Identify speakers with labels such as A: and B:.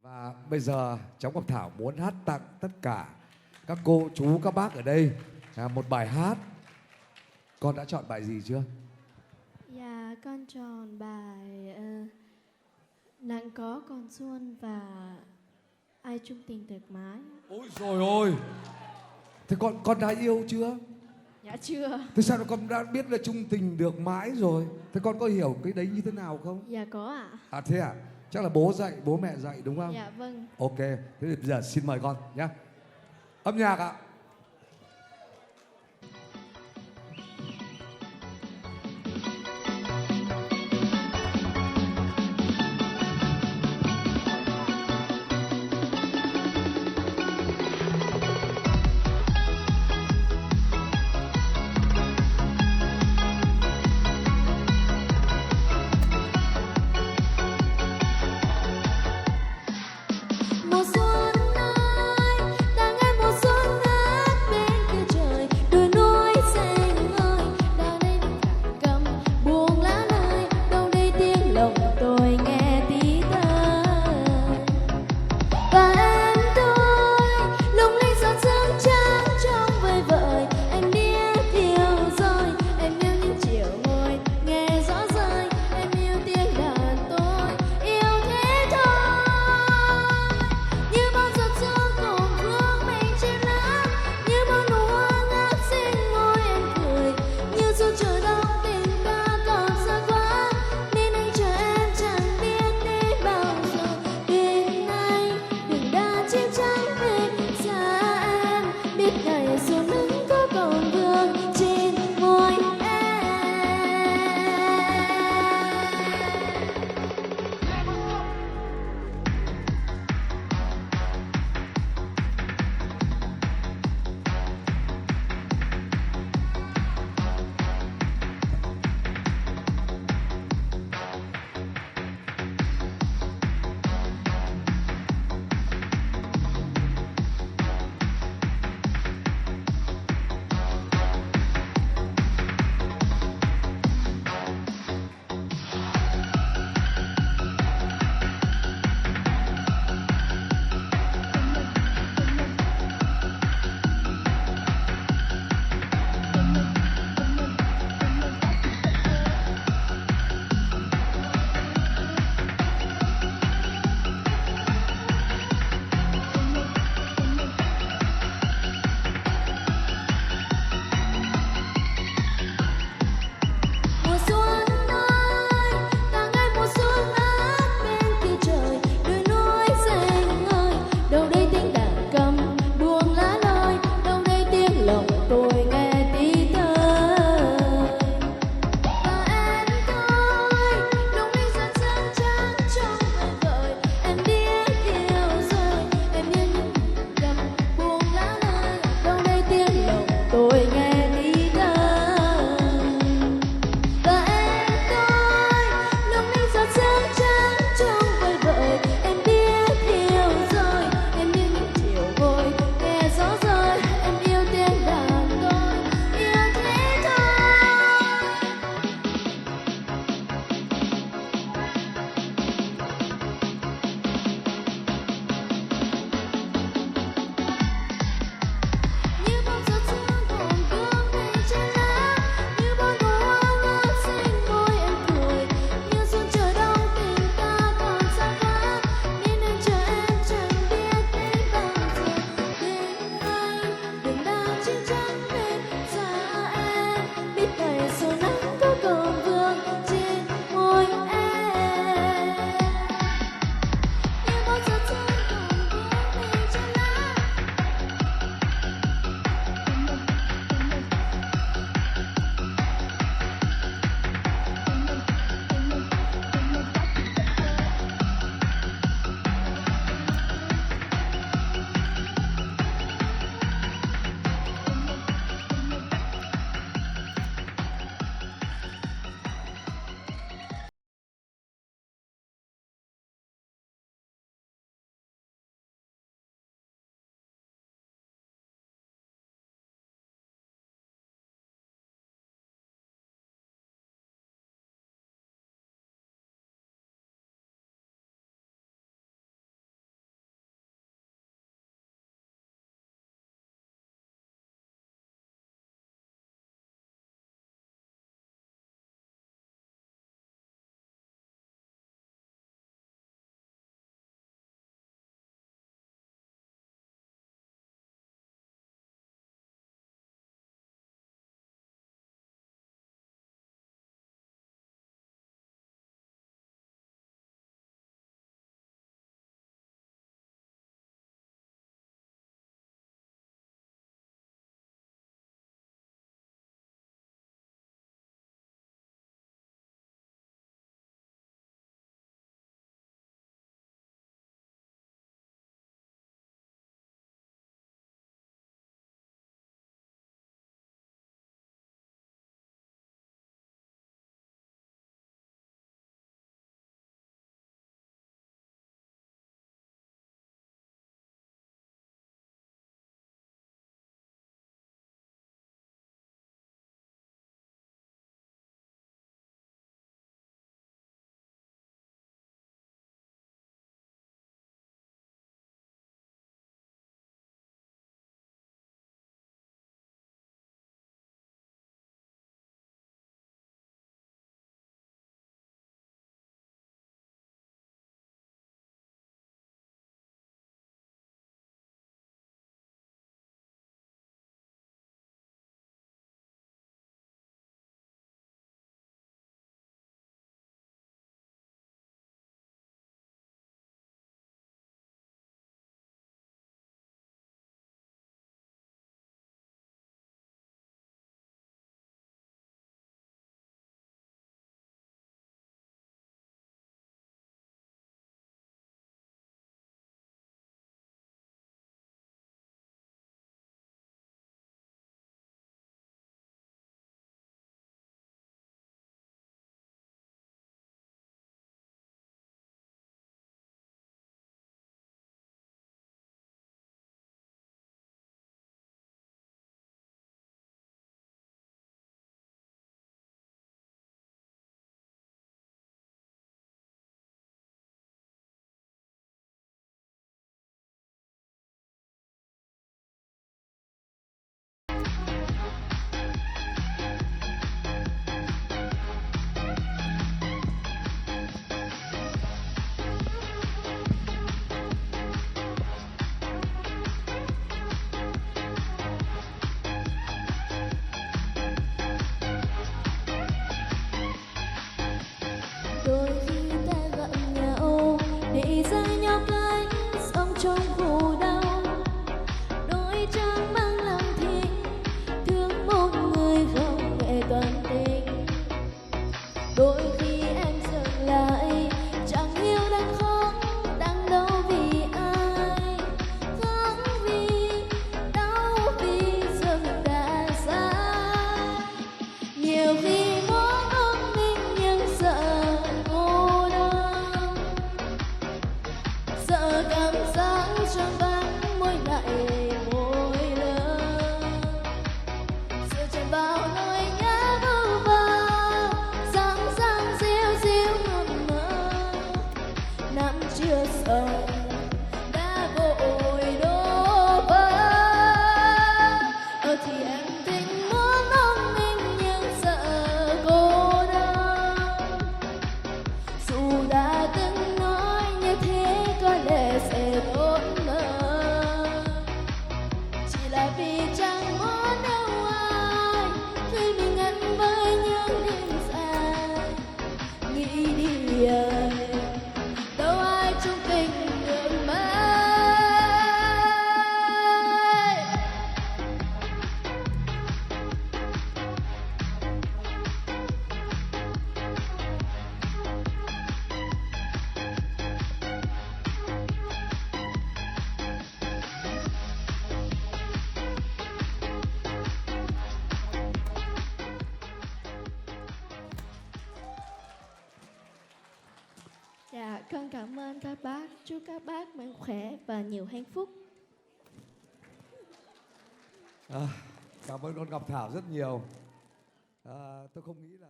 A: Và bây giờ cháu Ngọc Thảo muốn hát tặng tất cả các cô, chú, các bác ở đây một bài hát. Con đã chọn bài gì chưa?
B: Dạ, con chọn bài Nắng có còn xuân và Ai chung tình tuyệt mái.
A: Ôi rồi ôi. Thế con đã yêu chưa?
B: Dạ chưa.
A: Thế sao con đã biết là chung tình được mãi rồi? Thế con có hiểu cái đấy như thế nào không?
B: Dạ có ạ.
A: À thế à? Chắc là bố dạy, bố mẹ dạy đúng không?
B: Dạ vâng.
A: Ok, thế thì bây giờ xin mời con nhé. Âm nhạc ạ.
B: Mùa xuân ơi, ta nghe mùa xuân ơi. đôi khi ta gặp nhau để ra nhau cái sống trong khổ đau, đôi chân mang lòng thiên thương một người không hề toàn tình. Đôi khi em dừng lại chẳng yêu đang khóc đang đau vì ai, khóc vì đau vì dừng đã xa. Nhiều khi muốn ôm mình nhưng sợ cô đơn, sợ cảm giác trong vắng môi lạnh môi lớn, sợ chạm vào nỗi nhớ vu vơ sáng sáng ríu ríu ngầm mơ. Năm chưa sợ đã vội đổ vỡ. Thì em tình muốn ôm mình nhưng sợ cô đơn, dù đã từng nói như thế có lẽ sẽ tốt hơn, chỉ là vì chẳng muốn đâu ai khi mình ngăn với những đêm dài. Nghĩ đi đâu ai chung tình được mãi. Dạ, con cảm ơn các bác. Chúc các bác mạnh khỏe và nhiều hạnh phúc.
A: Cảm ơn con Ngọc Thảo rất nhiều. Tôi không nghĩ là